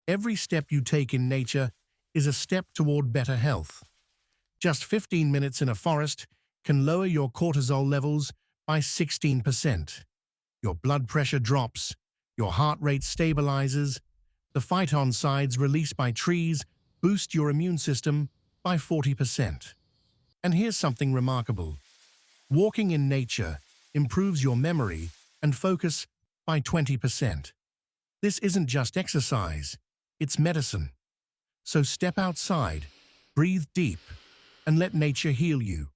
Every step you take in nature is a step toward better health. Just 15 minutes in a forest can lower your cortisol levels by 16%. Your blood pressure drops, your heart rate stabilizes, the phytoncides released by trees boost your immune system by 40%. And here's something remarkable. Walking in nature improves your memory and focus by 20%. This isn't just exercise, it's medicine. So step outside, breathe deep, and let nature heal you.